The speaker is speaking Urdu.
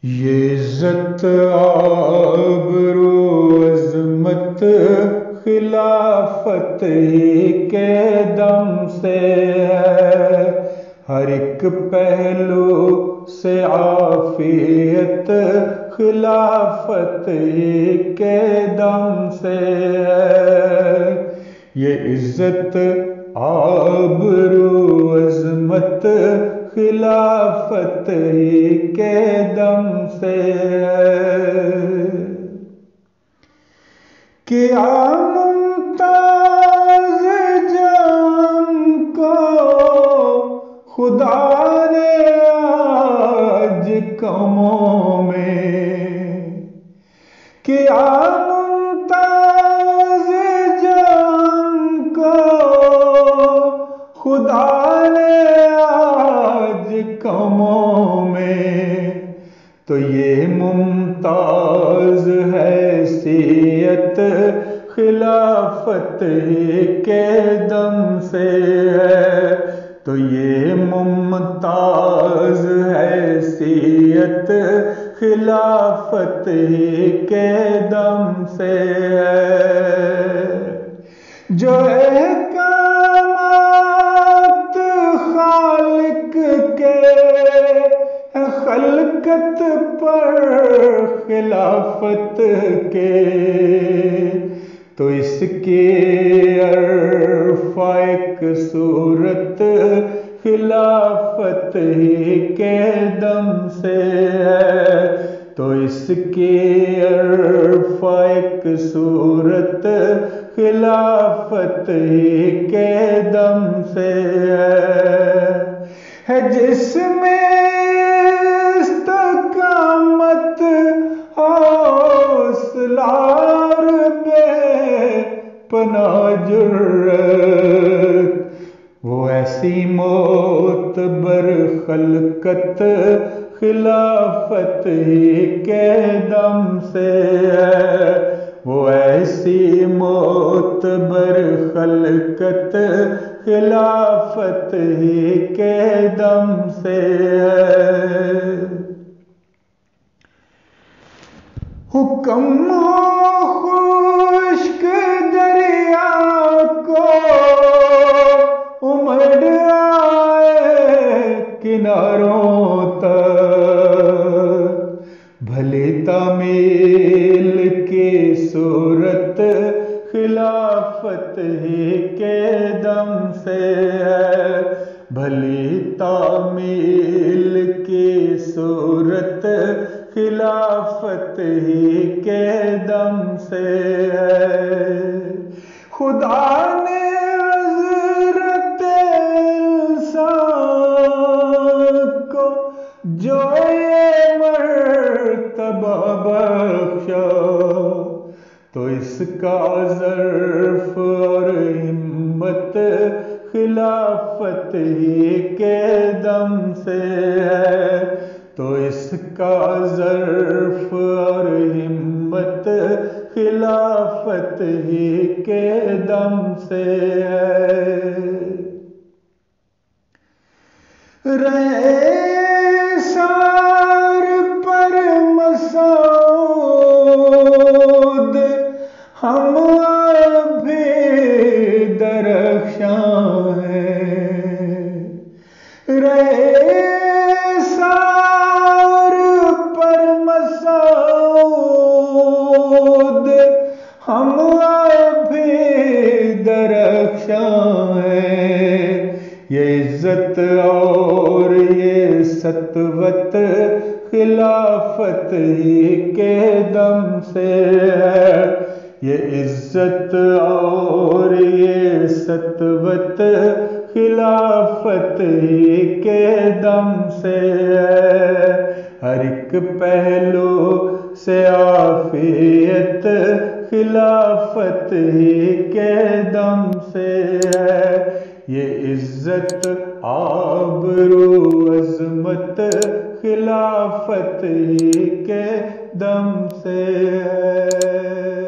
یہ عزت آبرو عظمت خلافت کے دم سے ہے، ہر ایک پہلو سے عافیت خلافت کے دم سے ہے۔ یہ عزت آبرو عظمت خلافت کے دم سے ہے۔ کیا ممتاز جان کو خدا نے آج کموں میں، کیا ممتاز جان کو خدا نے آج کموں میں، تو یہ ممتاز حیثیت خلافت کے دم سے ہے، تو یہ ممتاز حیثیت خلافت کے دم سے ہے۔ جو احکامات خالق کے خلقت پر خلافت کے، تو اس کی ارفع ایک صورت خلافت کے دم سے ہے، تو اس کی ارفع ایک صورت خلافت کے دم سے ہے۔ جس میں استقامت حوصلہ اور بے پناہ جرأت، وہ ایسی معتبر خلقت خلافت کے دم سے ہے، وہ ایسی معتبر خلقت خلافت کے دم سے ہے۔ حکم ہو خشک دریا کو امڑ آئے کناروں تک، بھلے تعمیل کی صورت خلافت کے دم سے ہے، بھلی تعمیل کی صورت خلافت کے دم سے ہے۔ خدا نے حضرت انسان کو جو یہ مرتبہ بخشا، تو اس کا ظرف اور ہمت خلافت کے دم سے ہے، تو اس کا ظرف اور ہمت خلافت کے دم سے ہے۔ رہے سار پر مسعود ہم ابھی درخشاں ہیں، رہے سار پر مسعود ہم ابھی درخشاں ہیں۔ یہ عزت اور یہ سطوت خلافت کے دم سے ہے، یہ عزت اور یہ سطوت خلافت کے دم سے ہے، ہر ایک پہلو سے عافیت خلافت کے دم سے ہے۔ یہ عزت آبرو عظمت خلافت کے دم سے ہے۔